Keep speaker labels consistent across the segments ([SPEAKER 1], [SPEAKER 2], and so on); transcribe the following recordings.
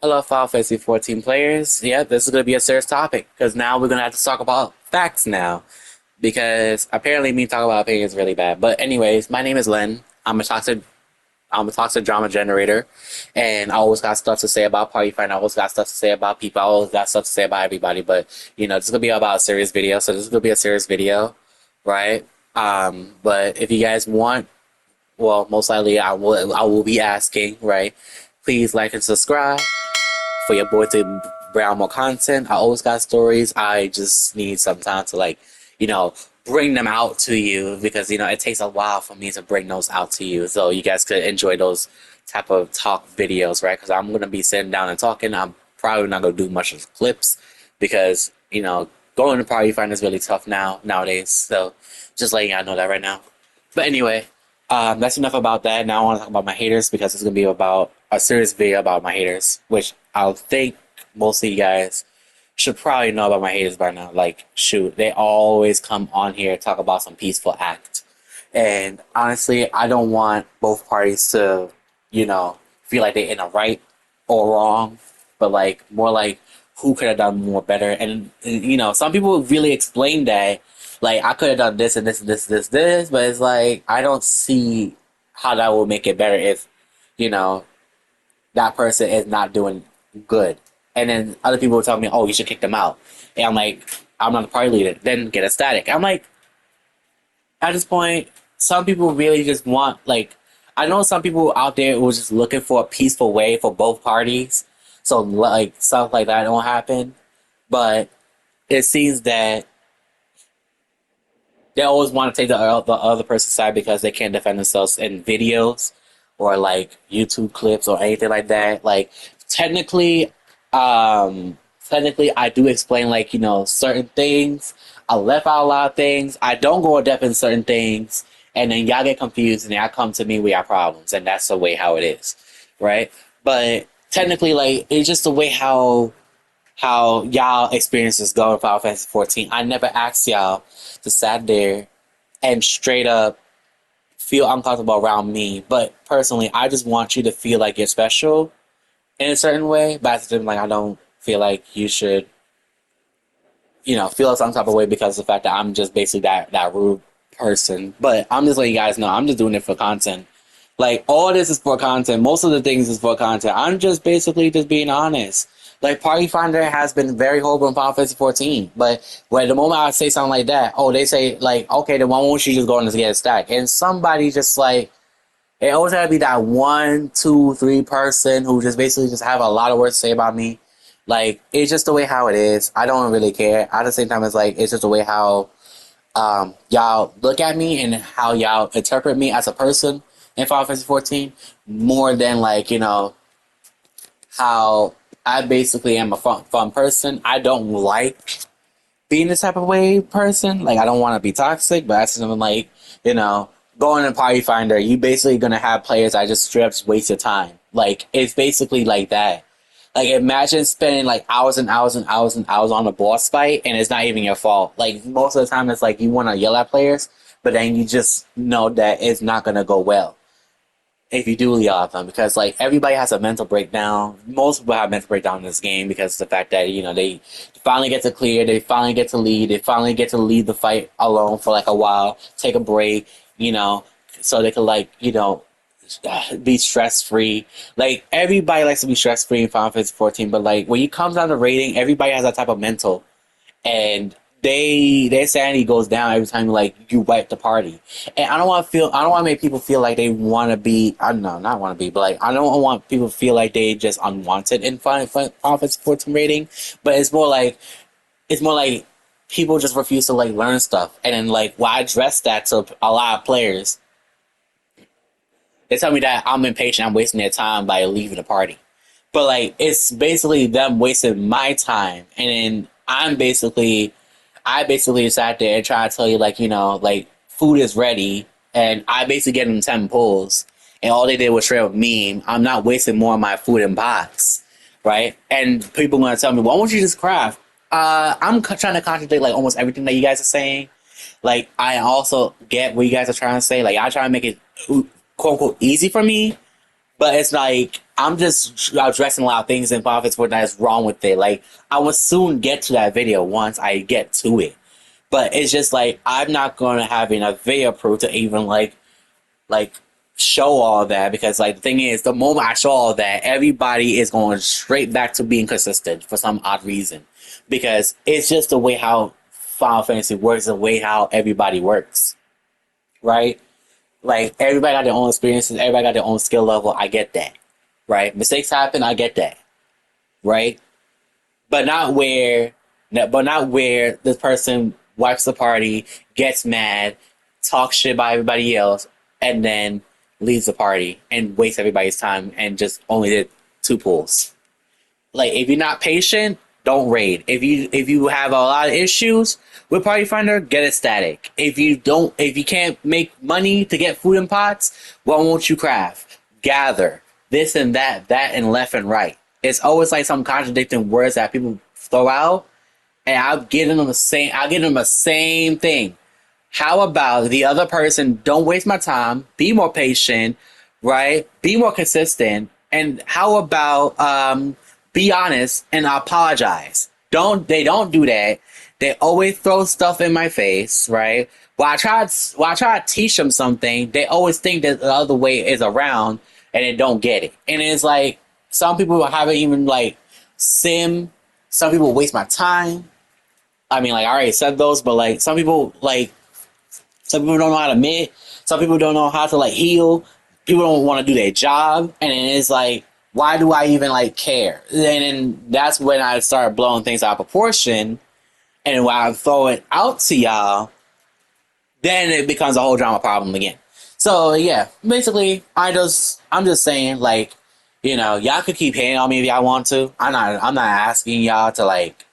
[SPEAKER 1] Hello, Final Fantasy 14 players. Yeah, this is going to be a serious topic because now we're going to have to talk about facts now because apparently me talking about opinions is really bad. But anyways, my name is Len. I'm a toxic drama generator, and I always got stuff to say about Party Find. I always got stuff to say about people. I always got stuff to say about everybody. But this is gonna be about a serious video, so this is gonna be a serious video, right? But if you guys want, well, most likely I will be asking, right? Please like and subscribe for your boy to bring out more content. I always got stories. I just need some time to you know, bring them out to you because it takes a while for me to bring those out to you, so you guys could enjoy those type of talk videos, right? Because I'm gonna be sitting down and talking. I'm probably not gonna do much of clips because going to party find is really tough nowadays. So just letting y'all know that right now. But anyway, that's enough about that. Now I want to talk about my haters because it's gonna be about a serious video about my haters, which I'll think most of you guys should probably know about my haters by now. Like, shoot, they always come on here to talk about some peaceful act, and honestly, I don't want both parties to, feel like they're in a right or wrong, but like more like who could have done more better. And some people really explain that like I could have done this and this and this, but it's like I don't see how that will make it better if you know that person is not doing good. And then other people will tell me, "Oh, you should kick them out." And I'm like, "I'm not the party leader." Then get a static. I'm like, at this point, some people really just want like, I know some people out there who are just looking for a peaceful way for both parties, so like stuff like that don't happen. But it seems that they always want to take the other person's side because they can't defend themselves in videos or like YouTube clips or anything like that. Like technically, technically, I do explain like certain things. I left out a lot of things. I don't go in depth in certain things, and then y'all get confused and y'all come to me with your problems, and that's the way how it is, right? But technically, like it's just the way how y'all experiences go in Final Fantasy 14. I never asked y'all to sat there and straight up feel uncomfortable around me. But personally, I just want you to feel like you're special in a certain way. But at the same time, like I don't feel like you should, feel some type of way because of the fact that I'm just basically that rude person. But I'm just letting you guys know I'm just doing it for content. Like all this is for content. Most of the things is for content. I'm just basically just being honest. Like Party Finder has been very horrible in Final Fantasy 14, but when the moment I say something like that, oh, they say like, okay, then why won't you just go and get a stack? And somebody just like it always had to be that one, two, three person who just basically just have a lot of words to say about me. Like it's just the way how it is. I don't really care. At the same time, it's like it's just the way how y'all look at me and how y'all interpret me as a person in Final Fantasy 14 more than like how I basically am a fun person. I don't like being this type of way person. Like I don't want to be toxic, but that's something like going to Party Finder. You basically gonna have players that just straight up waste your time. Like it's basically like that. Like imagine spending like hours and hours and hours and hours on a boss fight, and it's not even your fault. Like most of the time, it's like you want to yell at players, but then you just know that it's not gonna go well if you do yell at them because like everybody has a mental breakdown. Most people have mental breakdown in this game because of the fact that they finally get to clear, they finally get to lead, they finally get to lead the fight alone for like a while, take a break, so they could be stress free. Like everybody likes to be stress free in Final Fantasy 14, but like when you come down to rating, everybody has that type of mental, and their sanity goes down every time like you wipe the party. And I don't want to make people feel like they want to be, I don't know, not want to be, but like I don't want people to feel like they just unwanted in Final Fantasy 14 rating. But it's more like people just refuse to like learn stuff, and then like when I address that to a lot of players, they tell me that I'm impatient, I'm wasting their time by leaving the party. But like it's basically them wasting my time, and then I basically sat there and tried to tell you like food is ready, and I basically get them 10 pulls, and all they did was straight up meme. I'm not wasting more of my food in box, right? And people gonna tell me, why won't you just craft? I'm trying to contradict like almost everything that you guys are saying. Like I also get what you guys are trying to say. Like I try to make it quote unquote easy for me, but it's like I'm just addressing a lot of things in Final Fantasy 14 that is wrong with it. Like, I will soon get to that video once I get to it. But it's just like, I'm not going to have enough video proof to even like show all that, because like the thing is, the moment I show all that, everybody is going straight back to being consistent for some odd reason, because it's just the way how Final Fantasy works, the way how everybody works, right? Like, everybody got their own experiences, everybody got their own skill level. I get that, right? Mistakes happen, I get that, right? But not where this person wipes the party, gets mad, talks shit about everybody else, and then leaves the party and wastes everybody's time and just only did 2 pulls. Like, if you're not patient, don't raid. If you have a lot of issues with Party Finder, get it static. If you can't make money to get food in pots, why won't you craft? Gather. This and that and left and right. It's always like some contradicting words that people throw out, and I'll give them the same thing. How about the other person don't waste my time, be more patient, right? Be more consistent, and how about be honest and apologize? They don't do that. They always throw stuff in my face, right? While I try to teach them something, they always think that the other way is around, and they don't get it. And it's like, some people haven't even like sim. Some people waste my time. I mean, like, I already said those, but like some people don't know how to mid. Some people don't know how to like heal. People don't want to do their job, and then it's like, why do I even like care? And then that's when I start blowing things out of proportion, and when I throw it out to y'all, then it becomes a whole drama problem again. So yeah, basically, I'm just saying, like, y'all could keep hating on me if y'all want to. I'm not asking y'all to like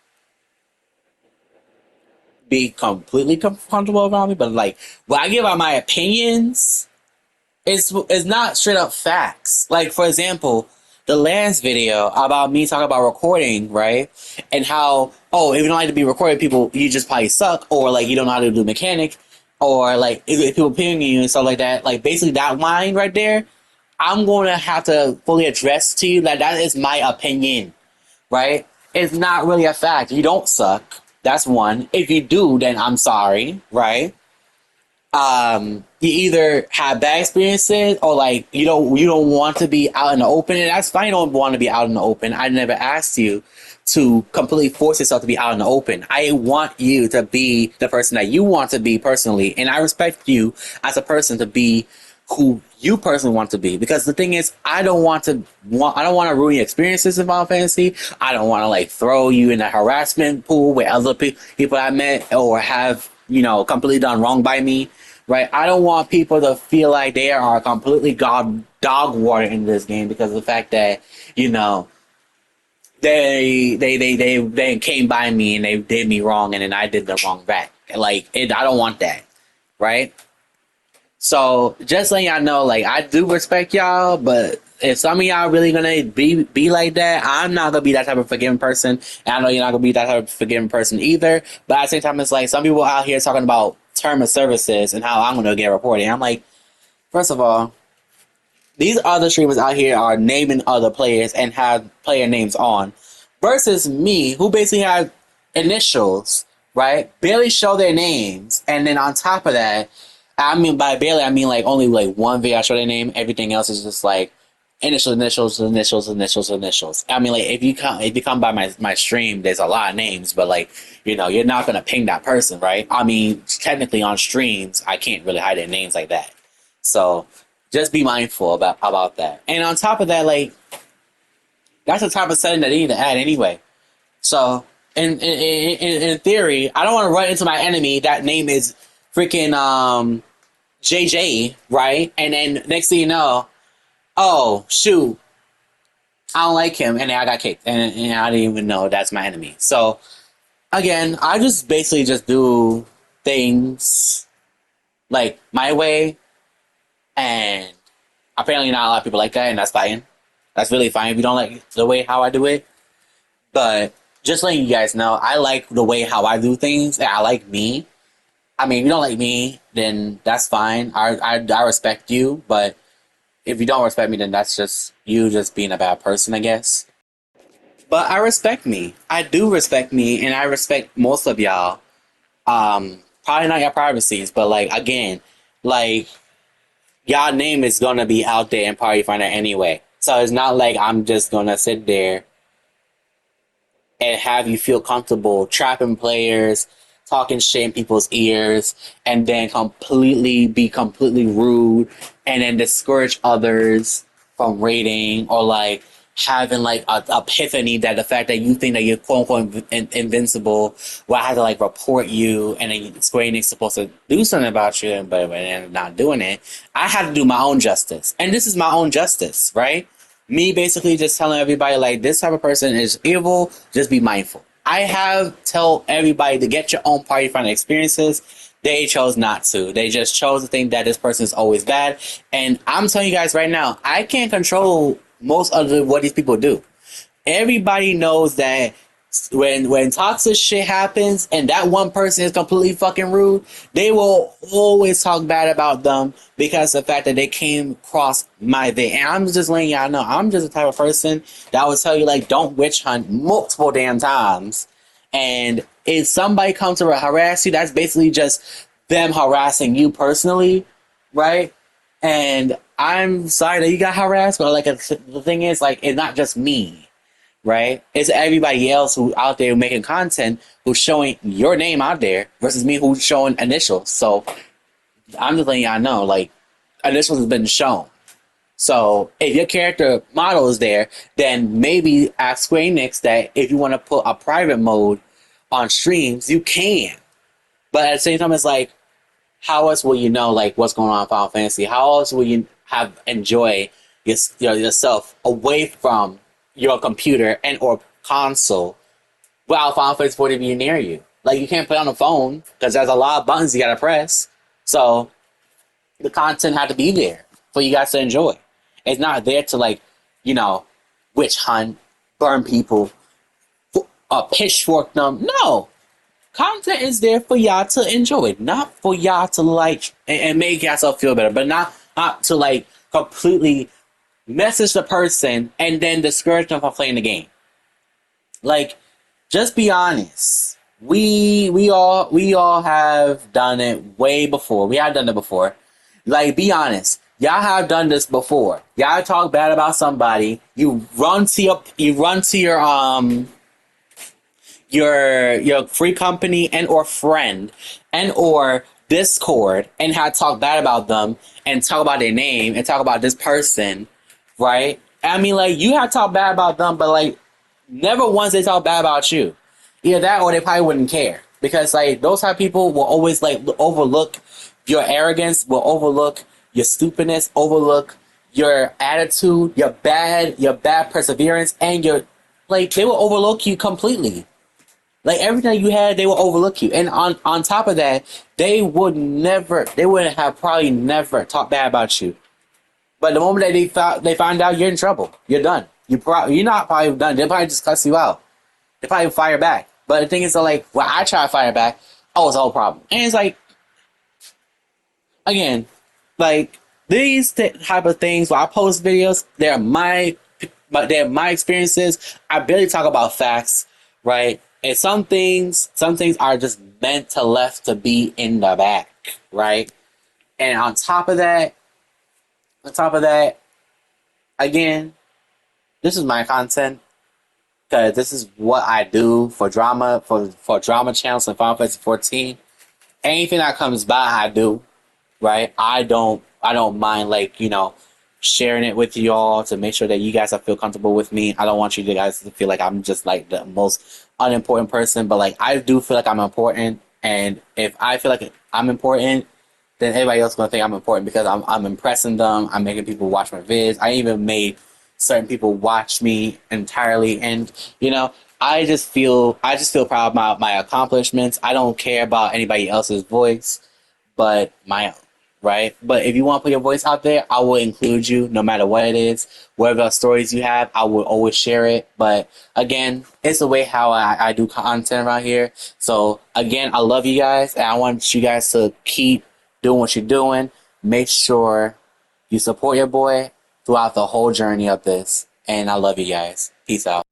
[SPEAKER 1] be completely comfortable around me, but like, when I give out my opinions, it's not straight up facts. Like, for example, the last video about me talking about recording, right? And how, if you don't like to be recorded, people, you just probably suck, or like you don't know how to do mechanic, or like if people pinging you and stuff like that. Like, basically that line right there, I'm going to have to fully address to you that is my opinion, right? It's not really a fact. You don't suck. That's one. If you do, then I'm sorry, right? You either have bad experiences, or like you don't want to be out in the open, and that's fine. You don't want to be out in the open. I never asked you to completely force yourself to be out in the open. I want you to be the person that you want to be personally, and I respect you as a person to be who you personally want to be. Because the thing is, I don't want to ruin your experiences in Final Fantasy. I don't want to like throw you in a harassment pool with other people I met or have completely done wrong by me, right? I don't want people to feel like they are completely dog water in this game because of the fact that they came by me and they did me wrong, and then I did them wrong back. Like, I don't want that, right? So just letting y'all know, like, I do respect y'all, but if some of y'all really gonna be like that, I'm not gonna be that type of forgiving person, and I know you're not gonna be that type of forgiving person either. But at the same time, it's like some people out here talking about term of services and how I'm gonna get reported. I'm like, first of all, these other streamers out here are naming other players and have player names on, versus me, who basically have initials, right? Barely show their names, and then on top of that, I mean, by barely, I mean like only like one video I show their name. Everything else is just like initials. I mean, like, if you come by my stream, there's a lot of names, but like, you're not gonna ping that person, right? I mean, technically on streams, I can't really hide their names like that. So just be mindful about that. And on top of that, like, that's the type of setting that they need to add anyway. So in theory, I don't want to run into my enemy that name is freaking JJ, right? And then next thing you know, oh shoot, I don't like him, and then I got kicked, and I didn't even know that's my enemy. So again, I just basically just do things like my way, and apparently not a lot of people like that, and that's fine. That's really fine if you don't like the way how I do it. But just letting you guys know, I like the way how I do things, and I like me. I mean, if you don't like me, then that's fine. I respect you, but If you don't respect me, then that's just you just being a bad person, I guess. But I respect me. I do respect me, and I respect most of y'all. Probably not your privacies, but like again, like y'all name is gonna be out there in Party Finder anyway. So it's not like I'm just gonna sit there and have you feel comfortable trapping players, talking shit in people's ears, and then completely rude, and then discourage others from raiding or like having like a epiphany that the fact that you think that you're quote unquote invincible, well, I have to like report you, and then Square Enix is supposed to do something about you, but they're not doing it. I have to do my own justice, and this is my own justice, right? Me basically just telling everybody like this type of person is evil, just be mindful. I have tell everybody to get your own Party Finder experiences. They chose not to. They just chose to think that this person is always bad. And I'm telling you guys right now, I can't control most of what these people do. Everybody knows that when toxic shit happens and that one person is completely fucking rude, they will always talk bad about them because of the fact that they came across my day. And I'm just letting y'all know, I'm just the type of person that will tell you like, don't witch hunt multiple damn times. And if somebody comes to harass you, that's basically just them harassing you personally, right? And I'm sorry that you got harassed, but like the thing is, like, it's not just me, right? It's everybody else who out there making content who's showing your name out there versus me who's showing initials. So I'm just letting y'all know, like, initials has been shown. So if your character model is there, then maybe ask Square Enix that if you want to put a private mode on streams, you can. But at the same time, it's like, how else will you know like what's going on in Final Fantasy? How else will you have enjoy yourself away from your computer and or console without Final Fantasy 40 being near you? Like you can't play on the phone because there's a lot of buttons you gotta press. So the content had to be there for you guys to enjoy. It's not there to like, witch hunt, burn people, pitchfork them. No. Content is there for y'all to enjoy, not for y'all to like and make yourself feel better, but not to like completely message the person and then discourage them from playing the game. Like, just be honest. We all have done it way before. We have done it before. Like, be honest. Y'all have done this before. Y'all talk bad about somebody. You run to your free company and or friend and or Discord and had talk bad about them and talk about their name and talk about this person, right? I mean, like, you have talked bad about them, but like never once they talk bad about you. Either that or they probably wouldn't care. Because like those type of people will always like overlook your arrogance, will overlook your stupidness, overlook your attitude, your bad perseverance, and they will overlook you completely. Like everything you had, they will overlook you. And on top of that, they wouldn't have probably never talked bad about you. But the moment that they find out you're in trouble, you're done. You're not probably done. They'll probably just cuss you out. They probably fire back. But the thing is, like, when I try to fire back, it's a whole problem. And it's like, again, like these type of things where I post videos, they're my experiences. I barely talk about facts, right? And some things are just meant to be in the back, right? And on top of that, again, this is my content because this is what I do for drama drama channels and Final Fantasy 14. Anything that comes by, I do, right? I don't mind sharing it with y'all to make sure that you guys feel comfortable with me. I don't want you guys to feel like I'm just like the most unimportant person, but like I do feel like I'm important, and if I feel like I'm important, then everybody else is gonna think I'm important because I'm impressing them. I'm making people watch my vids. I even made certain people watch me entirely, and I just feel proud about my accomplishments. I don't care about anybody else's voice, but my own. Right? But if you want to put your voice out there, I will include you no matter what it is. Whatever stories you have, I will always share it. But again, it's the way how I do content around here. So again, I love you guys, and I want you guys to keep doing what you're doing. Make sure you support your boy, throughout the whole journey of this. And I love you guys. Peace out.